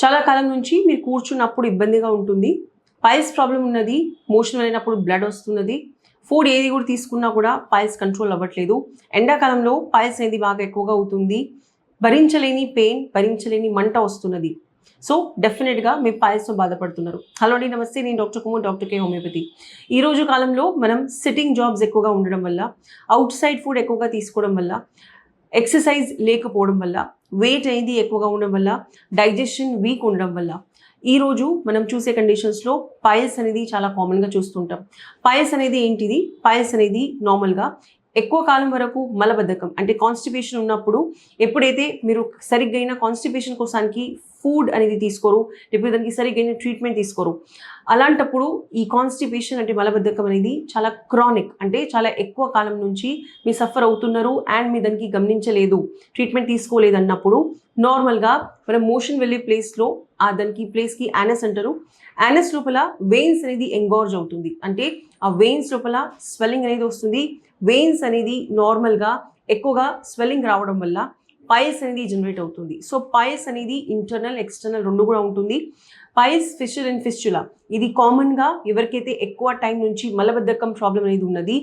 చాలా కాలం నుంచి మీరు కూర్చున్నప్పుడు ఇబ్బందిగా ఉంటుంది, పైల్స్ ప్రాబ్లం ఉన్నది, మోషన్ వెళ్ళినప్పుడు బ్లడ్ వస్తున్నది, ఫుడ్ ఏది కూడా తీసుకున్నా కూడా పైల్స్ కంట్రోల్ అవ్వట్లేదు, ఎండాకాలంలో పైల్స్ అనేది బాగా ఎక్కువగా అవుతుంది, భరించలేని పెయిన్, భరించలేని మంట వస్తున్నది. సో డెఫినెట్గా మీ పైల్స్తో బాధపడుతున్నారు. హలో అండి, నమస్తే. నేను డాక్టర్ కుమార్, డాక్టర్ కే హోమియోపతి. ఈరోజు కాలంలో మనం సిట్టింగ్ జాబ్స్ ఎక్కువగా ఉండడం వల్ల, అవుట్ సైడ్ ఫుడ్ ఎక్కువగా తీసుకోవడం వల్ల, ఎక్సర్సైజ్ లేకపోవడం వల్ల, వెయిట్ అనేది ఎక్కువగా ఉండడం వల్ల, డైజెషన్ వీక్ ఉండడం వల్ల ఈరోజు మనం చూసే కండిషన్స్లో పైల్స్ అనేది చాలా కామన్గా చూస్తుంటాం. పైల్స్ అనేది ఏంటిది? పైల్స్ అనేది నార్మల్గా ఎక్కువ కాలం వరకు మలబద్ధకం అంటే కాన్స్టిపేషన్ ఉన్నప్పుడు, ఎప్పుడైతే మీరు సరిగ్గా కాన్స్టిపేషన్ కోసానికి ఫుడ్ అనేది తీసుకోరు, లేకపోతే దానికి సరిగ్గా ట్రీట్మెంట్ తీసుకోరు, అలాంటప్పుడు ఈ కాన్స్టిపేషన్ అంటే మలబద్ధకం అనేది చాలా క్రానిక్ అంటే చాలా ఎక్కువ కాలం నుంచి మీరు సఫర్ అవుతున్నారు అండ్ మీ దానికి గమనించలేదు, ట్రీట్మెంట్ తీసుకోలేదు అన్నప్పుడు నార్మల్గా మనం మోషన్ వెళ్ళే ప్లేస్లో దానికి ప్లేస్కి యానస్ అంటారు. యానస్ లోపల వెయిన్స్ అనేది ఎంగార్జ్ అవుతుంది, అంటే ఆ వెయిన్స్ లోపల స్వెల్లింగ్ అనేది వస్తుంది. వెయిన్స్ అనేది నార్మల్గా ఎక్కువగా స్వెల్లింగ్ రావడం వల్ల పైల్స్ అనేది జనరేట్ అవుతుంది. సో పైల్స్ అనేది ఇంటర్నల్ ఎక్స్టర్నల్ రెండు కూడా ఉంటుంది. పైల్స్ ఫిషర్ అండ్ ఫిస్చులా ఇది కామన్గా ఎవరికైతే ఎక్కువ టైం నుంచి మలబద్ధకం ప్రాబ్లం అనేది ఉన్నది,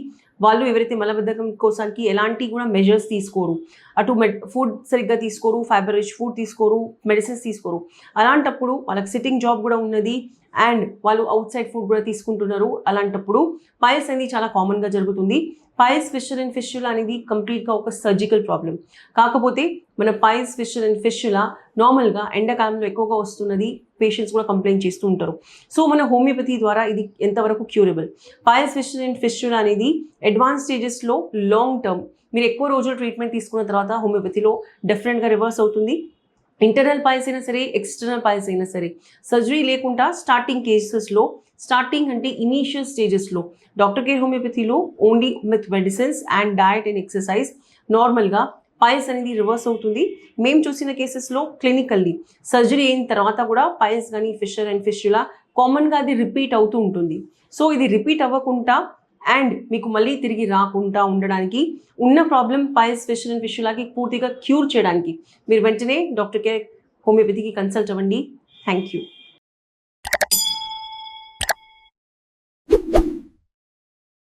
వాళ్ళు ఎవరైతే మలబద్ధకం కోసానికి ఎలాంటి కూడా మెజర్స్ తీసుకోరు, అటు ఫుడ్ సరిగ్గా తీసుకోరు, ఫైబర్ రిచ్ ఫుడ్ తీసుకోరు, మెడిసిన్స్ తీసుకోరు, అలాంటప్పుడు వాళ్ళకి సిట్టింగ్ జాబ్ కూడా ఉన్నది అండ్ వాళ్ళు అవుట్ సైడ్ ఫుడ్ కూడా తీసుకుంటున్నారు, అలాంటప్పుడు పైల్స్ అనేది చాలా కామన్గా జరుగుతుంది. పైల్స్ ఫిషర్ అండ్ ఫిస్చులా అనేది కంప్లీట్గా ఒక సర్జికల్ ప్రాబ్లం. కాకపోతే మన పైల్స్ ఫిషర్ అండ్ ఫిస్చులా నార్మల్గా ఎండాకాలంలో ఎక్కువగా వస్తున్నది, పేషెంట్స్ కూడా కంప్లైంట్ చేస్తూ ఉంటారు. సో మన హోమియోపతి ద్వారా ఇది ఎంతవరకు curable? Piles fissure and fistula అనేది అడ్వాన్స్ స్టేజెస్లో లాంగ్ టర్మ్ మీరు ఎక్కువ రోజులు ట్రీట్మెంట్ తీసుకున్న తర్వాత హోమియోపతిలో డెఫినెట్గా రివర్స్ అవుతుంది. ఇంటర్నల్ పైల్స్ అయినా సరే, ఎక్స్టర్నల్ పైల్స్ అయినా సరే, సర్జరీ లేకుండా స్టార్టింగ్ కేసెస్లో, స్టార్టింగ్ అంటే ఇనీషియల్ స్టేజెస్లో డాక్టర్ కేర్ హోమియోపతిలో only with medicines and diet and exercise నార్మల్గా పైల్స్ అనేది రివర్స్ అవుతుంది. మేము చూసిన కేసెస్లో క్లినికల్లీ సర్జరీ అయిన తర్వాత కూడా పైల్స్ కానీ ఫిషర్ అండ్ ఫిస్చులా కామన్గా అది రిపీట్ అవుతూ ఉంటుంది. సో ఇది రిపీట్ అవ్వకుండా అండ్ మీకు మళ్ళీ తిరిగి రాకుండా ఉండడానికి, ఉన్న ప్రాబ్లం పైల్స్ ఫిషర్ అండ్ ఫిస్చులాకి పూర్తిగా క్యూర్ చేయడానికి మీరు వెంటనే డాక్టర్ కేర్ హోమియోపతికి కన్సల్ట్ అవ్వండి. Thank you.